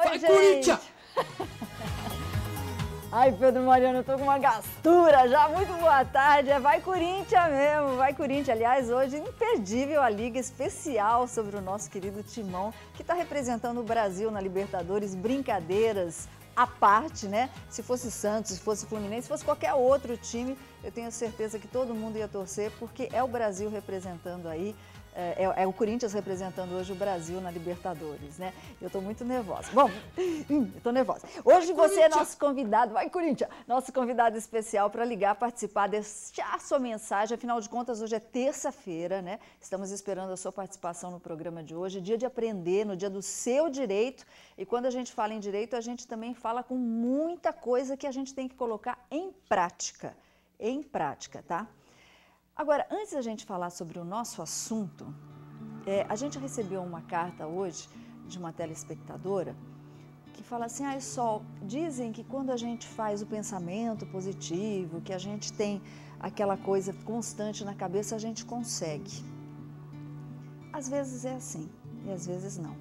Vai, gente! Corinthians! Ai, Pedro Mariano, eu tô com uma gastura já. Muito boa tarde. Vai Corinthians mesmo, vai Corinthians. Aliás, hoje imperdível a liga especial sobre o nosso querido Timão, que está representando o Brasil na Libertadores. Brincadeiras à parte, né? Se fosse Santos, se fosse Fluminense, se fosse qualquer outro time, eu tenho certeza que todo mundo ia torcer, porque é o Brasil representando aí. É o Corinthians representando hoje o Brasil na Libertadores, né? Eu estou muito nervosa. Bom, eu estou nervosa. Hoje você é nosso convidado, vai Corinthians! Nosso convidado especial para ligar, participar, deixar sua mensagem. Afinal de contas, hoje é terça-feira, né? Estamos esperando a sua participação no programa de hoje. Dia de aprender, no dia do seu direito. E quando a gente fala em direito, a gente também fala com muita coisa que a gente tem que colocar em prática. Em prática, tá? Agora, antes da gente falar sobre o nosso assunto, a gente recebeu uma carta hoje de uma telespectadora que fala assim: ai, Sol, dizem que quando a gente faz o pensamento positivo, que a gente tem aquela coisa constante na cabeça, a gente consegue. Às vezes é assim e às vezes não.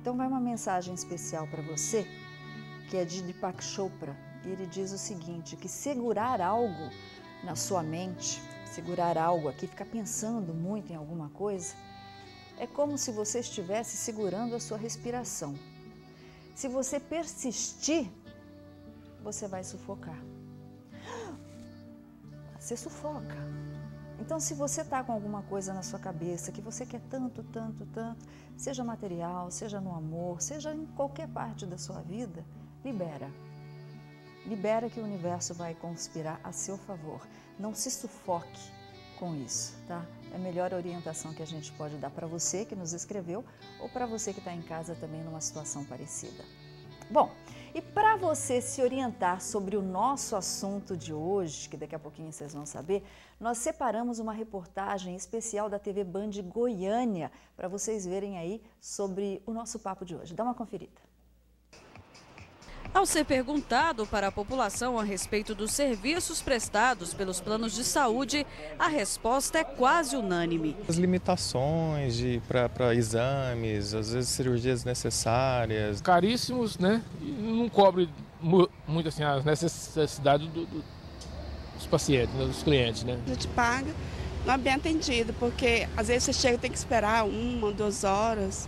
Então vai uma mensagem especial para você, que é de Deepak Chopra, e ele diz o seguinte, que segurar algo na sua mente, segurar algo aqui, ficar pensando muito em alguma coisa, é como se você estivesse segurando a sua respiração. Se você persistir, você vai sufocar. Você sufoca. Então, se você está com alguma coisa na sua cabeça que você quer tanto, tanto, tanto, seja material, seja no amor, seja em qualquer parte da sua vida, libera. Libera que o universo vai conspirar a seu favor. Não se sufoque com isso, tá? É a melhor orientação que a gente pode dar para você que nos escreveu ou para você que está em casa também numa situação parecida. Bom, e para você se orientar sobre o nosso assunto de hoje, que daqui a pouquinho vocês vão saber, nós separamos uma reportagem especial da TV Band Goiânia para vocês verem aí sobre o nosso papo de hoje. Dá uma conferida. Ao ser perguntado para a população a respeito dos serviços prestados pelos planos de saúde, a resposta é quase unânime. As limitações para exames, às vezes cirurgias necessárias. Caríssimos, né? E não cobre muito assim, as necessidades dos pacientes, né? Dos clientes, né? A gente paga, não é bem atendido, porque às vezes você chega e tem que esperar 1, 2 horas.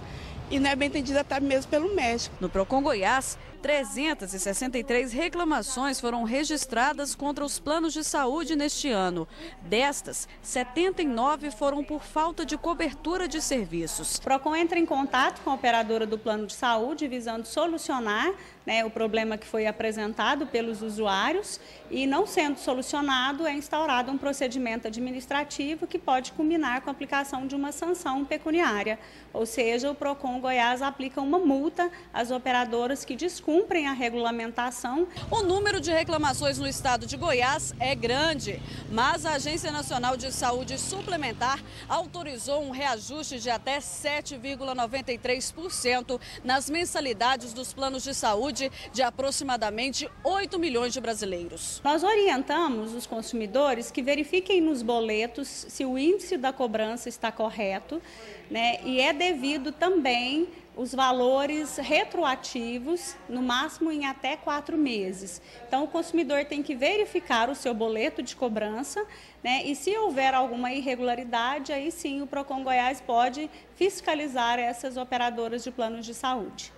E não é bem atendido até mesmo pelo médico. No Procon Goiás, 363 reclamações foram registradas contra os planos de saúde neste ano. Destas, 79 foram por falta de cobertura de serviços. O Procon entra em contato com a operadora do plano de saúde visando solucionar, né, o problema que foi apresentado pelos usuários e, não sendo solucionado, é instaurado um procedimento administrativo que pode culminar com a aplicação de uma sanção pecuniária. Ou seja, o Procon Goiás aplica uma multa às operadoras que descumprem a regulamentação. O número de reclamações no estado de Goiás é grande, mas a Agência Nacional de Saúde Suplementar autorizou um reajuste de até 7,93% nas mensalidades dos planos de saúde de aproximadamente 8 milhões de brasileiros. Nós orientamos os consumidores que verifiquem nos boletos se o índice da cobrança está correto, né, e é devido também os valores retroativos, no máximo em até 4 meses. Então, o consumidor tem que verificar o seu boleto de cobrança, né, e se houver alguma irregularidade, aí sim o Procon Goiás pode fiscalizar essas operadoras de planos de saúde.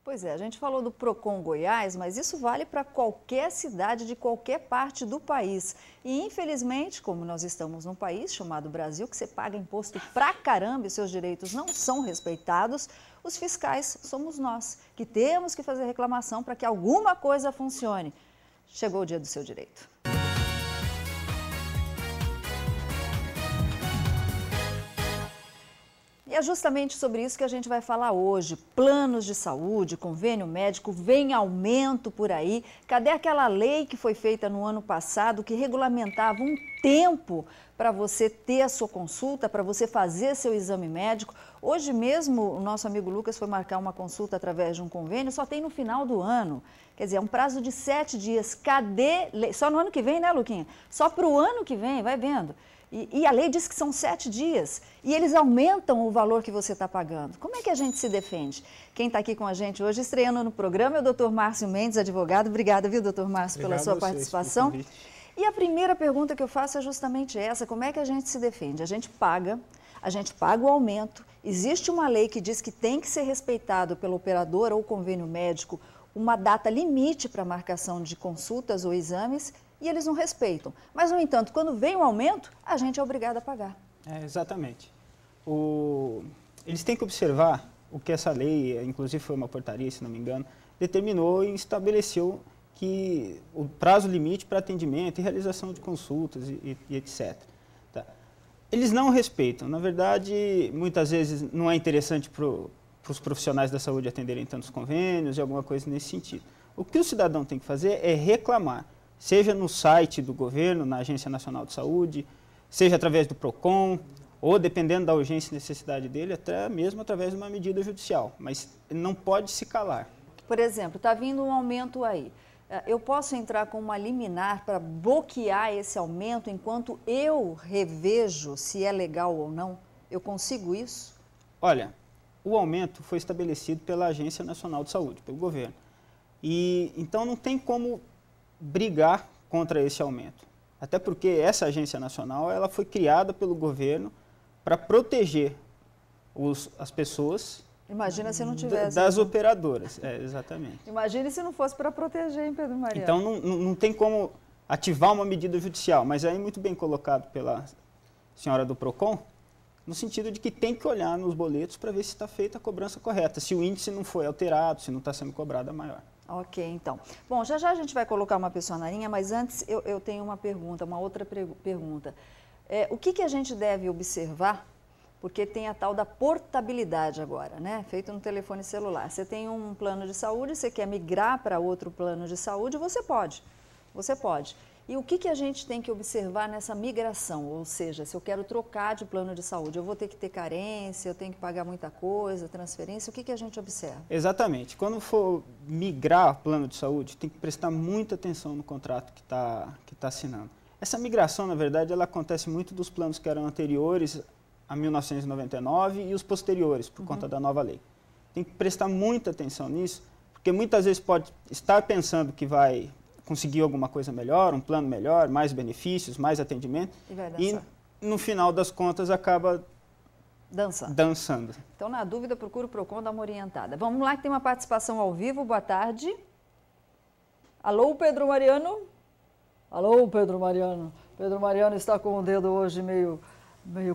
Pois é, a gente falou do Procon Goiás, mas isso vale para qualquer cidade de qualquer parte do país. E infelizmente, como nós estamos num país chamado Brasil, que você paga imposto pra caramba e seus direitos não são respeitados, os fiscais somos nós, que temos que fazer reclamação para que alguma coisa funcione. Chegou o dia do seu direito. E é justamente sobre isso que a gente vai falar hoje. Planos de saúde, convênio médico, vem aumento por aí. Cadê aquela lei que foi feita no ano passado que regulamentava um tempo para você ter a sua consulta, para você fazer seu exame médico? Hoje mesmo o nosso amigo Lucas foi marcar uma consulta através de um convênio, só tem no final do ano. Quer dizer, é um prazo de 7 dias. Cadê lei? Só no ano que vem, né, Luquinha? Só para o ano que vem, vai vendo. E a lei diz que são 7 dias. E eles aumentam o valor que você está pagando. Como é que a gente se defende? Quem está aqui com a gente hoje, estreando no programa, é o doutor Márcio Mendes, advogado. Obrigada, viu, doutor Márcio, pela sua participação. E a primeira pergunta que eu faço é justamente essa: como é que a gente se defende? A gente paga o aumento. Existe uma lei que diz que tem que ser respeitado pela operadora ou convênio médico uma data limite para marcação de consultas ou exames, e eles não respeitam. Mas, no entanto, quando vem o aumento, a gente é obrigado a pagar. Exatamente. Eles têm que observar o que essa lei, inclusive foi uma portaria, se não me engano, determinou e estabeleceu que o prazo limite para atendimento e realização de consultas e etc. Tá? Eles não respeitam. Na verdade, muitas vezes não é interessante para os profissionais da saúde atenderem tantos convênios e alguma coisa nesse sentido. O que o cidadão tem que fazer é reclamar, seja no site do governo, na Agência Nacional de Saúde, seja através do PROCON, ou dependendo da urgência e necessidade dele, até mesmo através de uma medida judicial. Mas ele não pode se calar. Por exemplo, está vindo um aumento aí. Eu posso entrar com uma liminar para bloquear esse aumento enquanto eu revejo se é legal ou não? Eu consigo isso? Olha, o aumento foi estabelecido pela Agência Nacional de Saúde, pelo governo. E então não tem como brigar contra esse aumento. Até porque essa agência nacional ela foi criada pelo governo para proteger as pessoas. Imagina se não tivesse. Das operadoras, exatamente. Imagine se não fosse para proteger, hein, Pedro Mariano? Então não tem como ativar uma medida judicial, mas aí muito bem colocado pela senhora do PROCON, no sentido de que tem que olhar nos boletos para ver se está feita a cobrança correta, se o índice não foi alterado, se não está sendo cobrada maior. Ok, então. Bom, já a gente vai colocar uma pessoa na linha, mas antes eu tenho uma pergunta, uma outra pergunta. O que a gente deve observar, porque tem a tal da portabilidade agora, né? Feito no telefone celular. Você tem um plano de saúde, você quer migrar para outro plano de saúde, você pode. Você pode. E o que a gente tem que observar nessa migração? Ou seja, se eu quero trocar de plano de saúde, eu vou ter que ter carência, eu tenho que pagar muita coisa, transferência, o que a gente observa? Exatamente. Quando for migrar plano de saúde, tem que prestar muita atenção no contrato que tá assinando. Essa migração, na verdade, ela acontece muito dos planos que eram anteriores a 1999 e os posteriores, por conta da nova lei. Tem que prestar muita atenção nisso, porque muitas vezes pode estar pensando que vai conseguir alguma coisa melhor, um plano melhor, mais benefícios, mais atendimento, e no final das contas acaba dançando. Então, na dúvida, procura o PROCON dar uma orientada. Vamos lá, que tem uma participação ao vivo. Boa tarde. Alô, Pedro Mariano? Alô, Pedro Mariano. Pedro Mariano está com o dedo hoje meio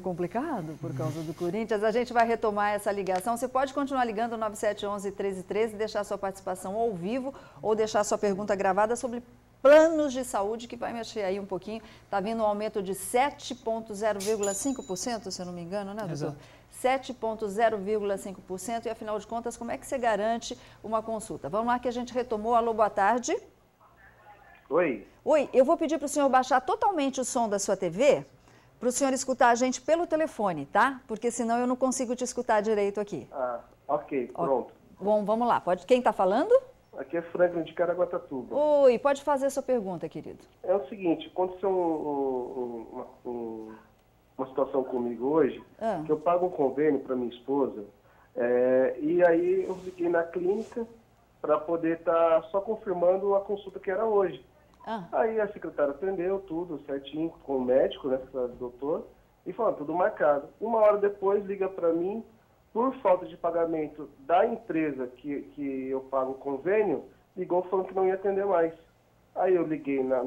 complicado por causa do Corinthians. A gente vai retomar essa ligação. Você pode continuar ligando 9711-1313 e deixar sua participação ao vivo ou deixar sua pergunta gravada sobre planos de saúde, que vai mexer aí um pouquinho. Está vindo um aumento de 7,05%, se eu não me engano, né, doutor? 7,05%. E, afinal de contas, como é que você garante uma consulta? Vamos lá que a gente retomou. Alô, boa tarde. Oi. Oi, eu vou pedir para o senhor baixar totalmente o som da sua TV, para o senhor escutar a gente pelo telefone, tá? Porque senão eu não consigo te escutar direito aqui. Ah, ok, pronto. Bom, vamos lá. Quem está falando? Aqui é Franklin de Caraguatatuba. Oi, pode fazer a sua pergunta, querido. É o seguinte, aconteceu uma situação comigo hoje, que eu pago um convênio para minha esposa, e aí eu liguei na clínica para poder estar só confirmando a consulta que era hoje. Aí a secretária atendeu tudo certinho com o médico, né, o doutor, e falou, tudo marcado. Uma hora depois liga para mim, por falta de pagamento da empresa que eu pago o convênio, ligou falando que não ia atender mais. Aí eu liguei na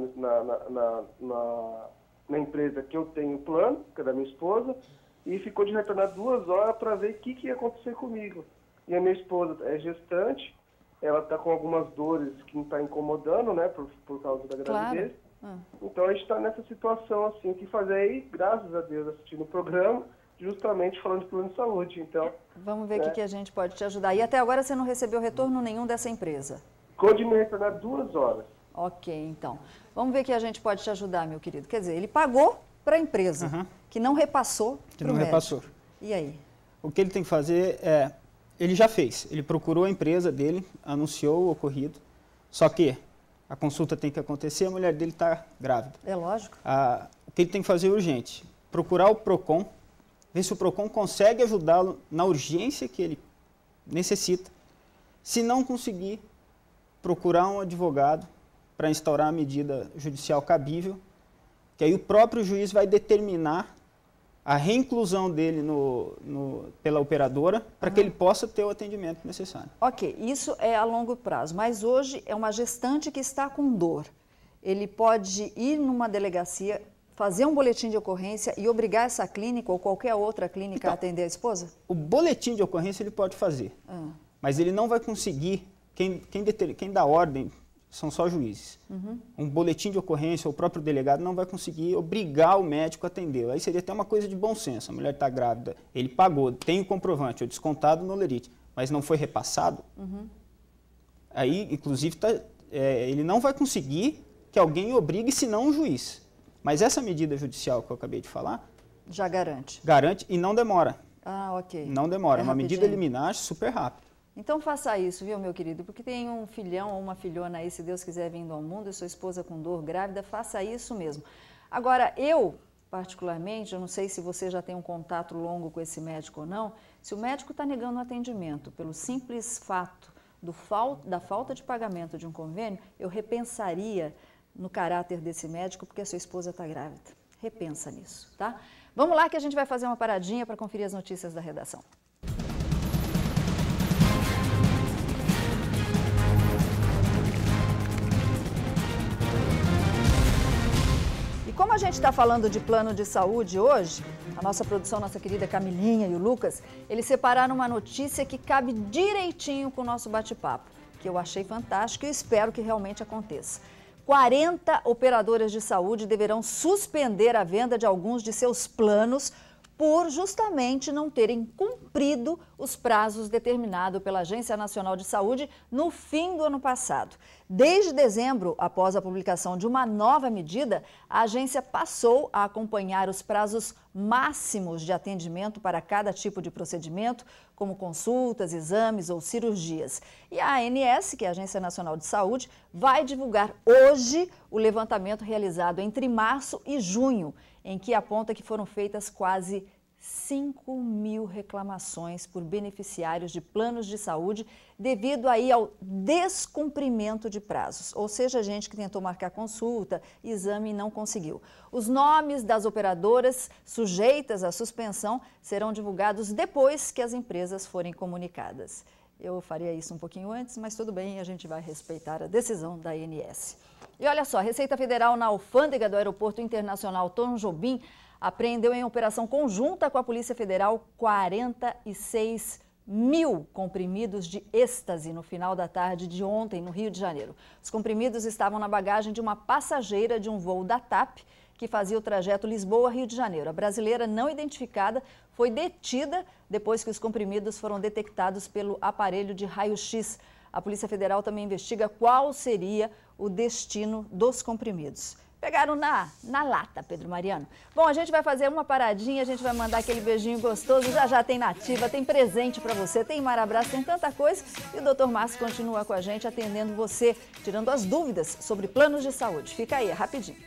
empresa que eu tenho plano, que é da minha esposa, e ficou de retornar 2 horas para ver o que ia acontecer comigo. E a minha esposa é gestante, ela está com algumas dores que não está incomodando, né, por causa da gravidez. Claro. Então a gente está nessa situação assim, que fazer aí, graças a Deus, assistindo o programa, justamente falando de plano de saúde. Então, vamos ver o que a gente pode te ajudar. E até agora você não recebeu retorno nenhum dessa empresa? Ficou de me retornar 2 horas. Ok, então. Vamos ver que a gente pode te ajudar, meu querido. Quer dizer, ele pagou para a empresa, que não repassou para o médico. Repassou. E aí? O que ele tem que fazer ele já fez. Ele procurou a empresa dele, anunciou o ocorrido, só que a consulta tem que acontecer, a mulher dele está grávida. É lógico. O que ele tem que fazer é urgente. procurar o PROCON, ver se o PROCON consegue ajudá-lo na urgência que ele necessita. Se não conseguir, procurar um advogado para instaurar a medida judicial cabível, que aí o próprio juiz vai determinar a reinclusão dele pela operadora para que ele possa ter o atendimento necessário. Ok, isso é a longo prazo, mas hoje é uma gestante que está com dor. Ele pode ir numa delegacia, fazer um boletim de ocorrência e obrigar essa clínica ou qualquer outra clínica a atender a esposa? O boletim de ocorrência ele pode fazer, mas ele não vai conseguir, quem dá ordem são só juízes. Um boletim de ocorrência, o próprio delegado não vai conseguir obrigar o médico a atender. Aí seria até uma coisa de bom senso. A mulher está grávida, ele pagou, tem o comprovante, o descontado no lerite, mas não foi repassado. Aí, inclusive, ele não vai conseguir que alguém obrigue, senão um juiz. Mas essa medida judicial que eu acabei de falar... Já garante. Garante e não demora. Ah, ok. Não demora. É uma medida liminar super rápida. Então faça isso, viu, meu querido? Porque tem um filhão ou uma filhona aí, se Deus quiser, vindo ao mundo, e sua esposa com dor grávida, faça isso mesmo. Agora, eu, particularmente, eu não sei se você já tem um contato longo com esse médico ou não, se o médico está negando o atendimento pelo simples fato da falta de pagamento de um convênio, eu repensaria no caráter desse médico, porque a sua esposa está grávida. Repensa nisso, tá? Vamos lá que a gente vai fazer uma paradinha para conferir as notícias da redação. Como a gente está falando de plano de saúde hoje, a nossa produção, nossa querida Camilinha e o Lucas, eles separaram uma notícia que cabe direitinho com o nosso bate-papo, que eu achei fantástico e espero que realmente aconteça. 40 operadoras de saúde deverão suspender a venda de alguns de seus planos por justamente não terem cumprido os prazos determinados pela Agência Nacional de Saúde no fim do ano passado. Desde dezembro, após a publicação de uma nova medida, a agência passou a acompanhar os prazos máximos de atendimento para cada tipo de procedimento, como consultas, exames ou cirurgias. E a ANS, que é a Agência Nacional de Saúde, vai divulgar hoje o levantamento realizado entre março e junho, em que aponta que foram feitas quase 5.000 reclamações por beneficiários de planos de saúde devido aí ao descumprimento de prazos, ou seja, gente que tentou marcar consulta, exame e não conseguiu. Os nomes das operadoras sujeitas à suspensão serão divulgados depois que as empresas forem comunicadas. Eu faria isso um pouquinho antes, mas tudo bem, a gente vai respeitar a decisão da ANS. E olha só, a Receita Federal na alfândega do Aeroporto Internacional Tom Jobim apreendeu em operação conjunta com a Polícia Federal 46.000 comprimidos de êxtase no final da tarde de ontem, no Rio de Janeiro. Os comprimidos estavam na bagagem de uma passageira de um voo da TAP que fazia o trajeto Lisboa-Rio de Janeiro. A brasileira não identificada foi detida depois que os comprimidos foram detectados pelo aparelho de raio-x. A Polícia Federal também investiga qual seria o destino dos comprimidos. Pegaram na lata, Pedro Mariano. Bom, a gente vai fazer uma paradinha, a gente vai mandar aquele beijinho gostoso. Já tem Nativa, tem presente para você, tem Marabraço, tem tanta coisa. E o Dr. Márcio continua com a gente, atendendo você, tirando as dúvidas sobre planos de saúde. Fica aí, é rapidinho.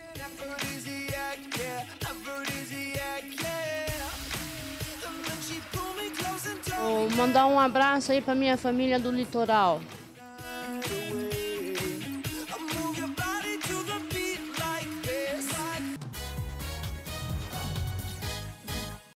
Vou mandar um abraço aí para minha família do litoral.